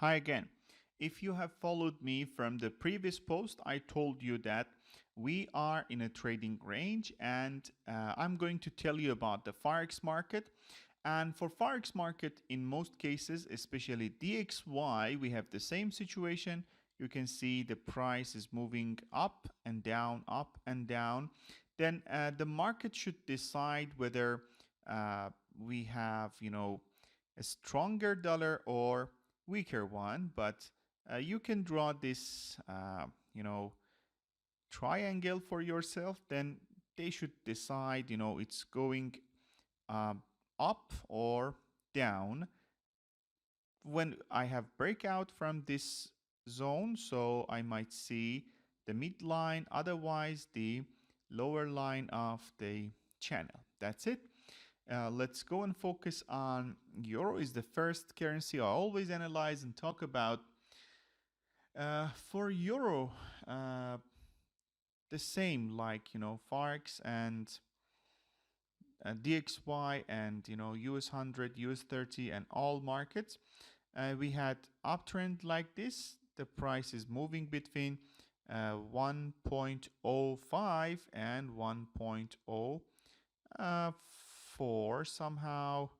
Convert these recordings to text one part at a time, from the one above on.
Hi again. If you have followed me from the previous post, I told you that we are in a trading range and I'm going to tell you about the Forex market. And for Forex market, in most cases, especially DXY, we have the same situation. You can see the price is moving up and down, up and down. Then the market should decide whether we have, a stronger dollar or weaker one, but you can draw this, triangle for yourself. Then they should decide, it's going um, up or down. When I have breakout from this zone, so I might see the midline, otherwise the lower line of the channel. That's it. Let's go and focus on euro. Is the first currency I always analyze and talk about. For euro, the same, like Forex and DXY and US 100, US 30 and all markets. We had uptrend like this. The price is moving between 1.05 and 1.04 somehow.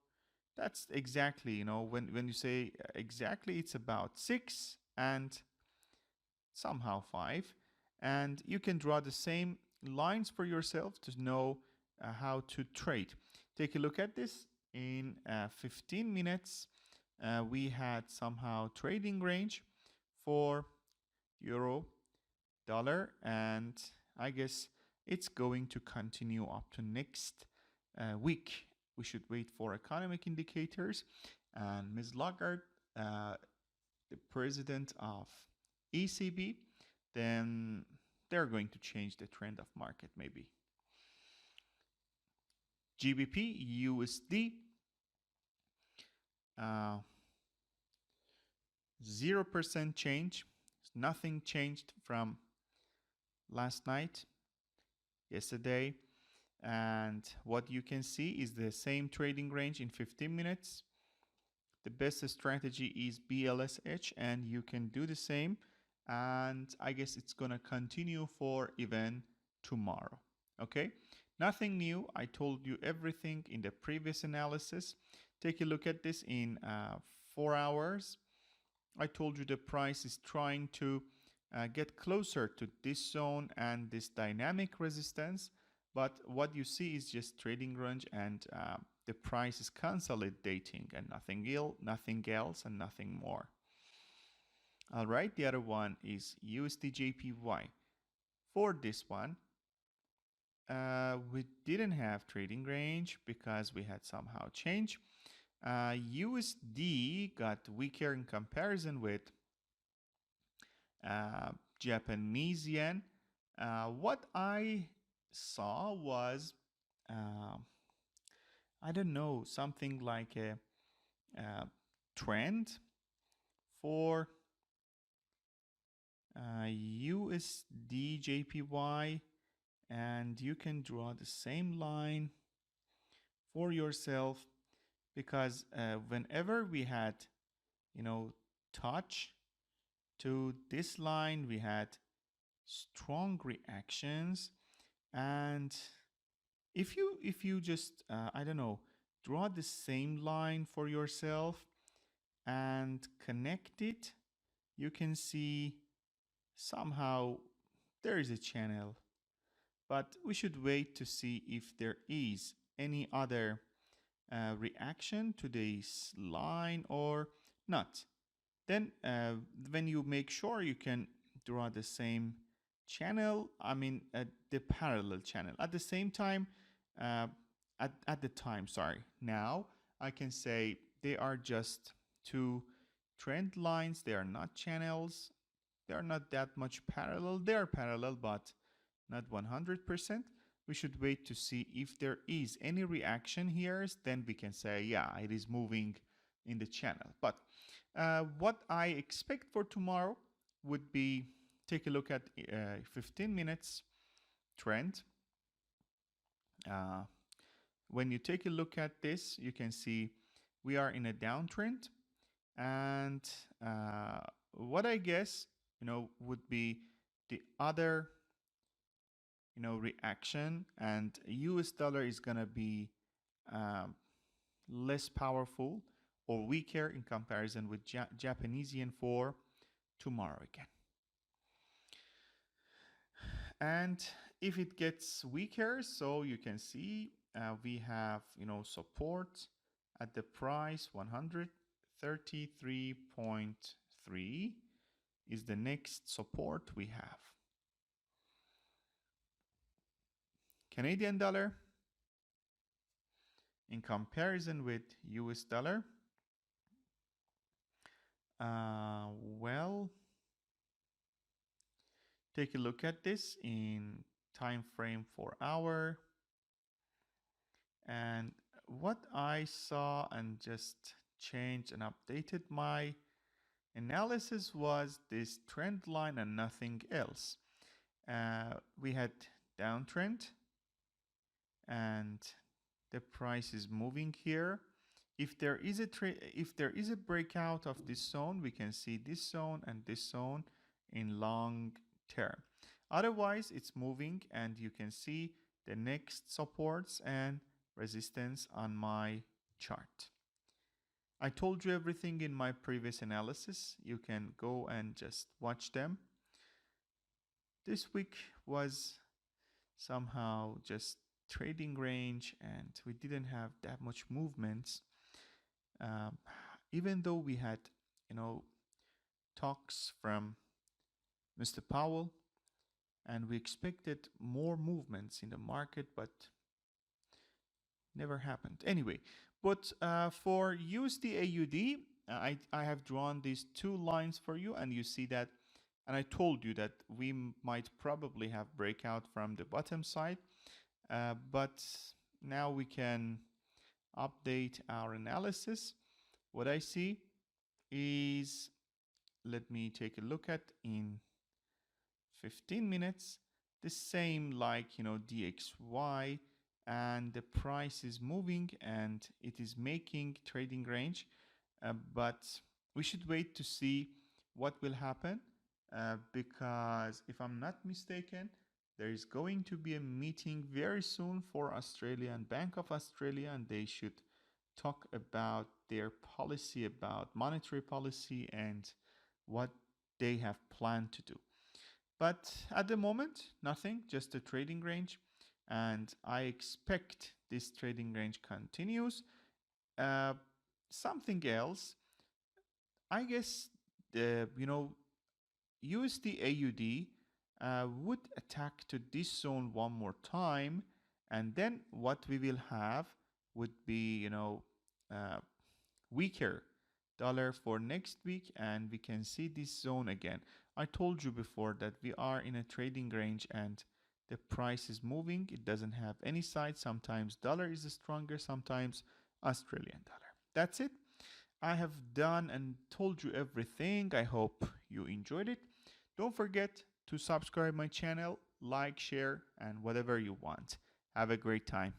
That's exactly, when you say exactly, it's about 6 and somehow 5. And you can draw the same lines for yourself to know how to trade. Take a look at this. In 15 minutes, we had somehow trading range for euro, dollar, and I guess it's going to continue up to next week. We should wait for economic indicators. And Ms. Lagarde, the president of ECB, then they're going to change the trend of market maybe. GBPUSD, 0% change. Nothing changed from last night, yesterday. And what you can see is the same trading range in 15 minutes. The best strategy is BLSH, and you can do the same. And I guess it's going to continue for even tomorrow. Okay, nothing new. I told you everything in the previous analysis. Take a look at this in 4 hours. I told you the price is trying to get closer to this zone and this dynamic resistance. But what you see is just trading range, and the price is consolidating and nothing else and nothing more. All right, the other one is USDJPY. For this one, we didn't have trading range because we had somehow changed. USD got weaker in comparison with Japanese yen. What I saw was, I don't know, something like a trend for USDJPY, and you can draw the same line for yourself, because whenever we had, touch to this line, we had strong reactions. And if you just I don't know, draw the same line for yourself and connect it, you can see somehow there is a channel. But we should wait to see if there is any other reaction to this line or not. Then when you make sure, you can draw the same channel, the parallel channel. At the same time, at the time, sorry, now I can say they are just two trend lines. They are not channels. They are not that much parallel. They are parallel, but not 100%. We should wait to see if there is any reaction here. Then we can say, yeah, it is moving in the channel. But what I expect for tomorrow would be, take a look at 15 minutes trend. When you take a look at this, you can see we are in a downtrend, And what I guess, would be the other, reaction, and US dollar is going to be um, less powerful or weaker in comparison with Japanese yen for tomorrow again. And if it gets weaker, so you can see we have, support at the price 133.3 is the next support we have. Canadian dollar in comparison with US dollar, well, take a look at this in time frame 4 hour. And what I saw and just changed and updated my analysis was this trend line and nothing else. We had downtrend and the price is moving here. If there is a breakout of this zone, we can see this zone and this zone in long term. Otherwise, it's moving, and you can see the next supports and resistance on my chart. I told you everything in my previous analysis. You can go and just watch them. This week was somehow just trading range, and we didn't have that much movements. Even though we had, talks from Mr. Powell, and we expected more movements in the market, but never happened. Anyway, but for USD AUD, I have drawn these two lines for you, and you see that, and I told you that we might probably have breakout from the bottom side, but now we can update our analysis. What I see is, let me take a look at in 15 minutes, the same like, DXY, and the price is moving and it is making trading range, but we should wait to see what will happen, because if I'm not mistaken, there is going to be a meeting very soon for Australia and Bank of Australia, and they should talk about their policy, about monetary policy and what they have planned to do. But at the moment, nothing, just a trading range. And I expect this trading range continues. Something else, I guess, the USD AUD would attack to this zone one more time, and then what we will have would be weaker dollar for next week, and we can see this zone again. I told you before that we are in a trading range and the price is moving. It doesn't have any side. Sometimes dollar is stronger, sometimes Australian dollar. That's it. I have done and told you everything. I hope you enjoyed it. Don't forget to subscribe my channel, like, share, and whatever you want. Have a great time.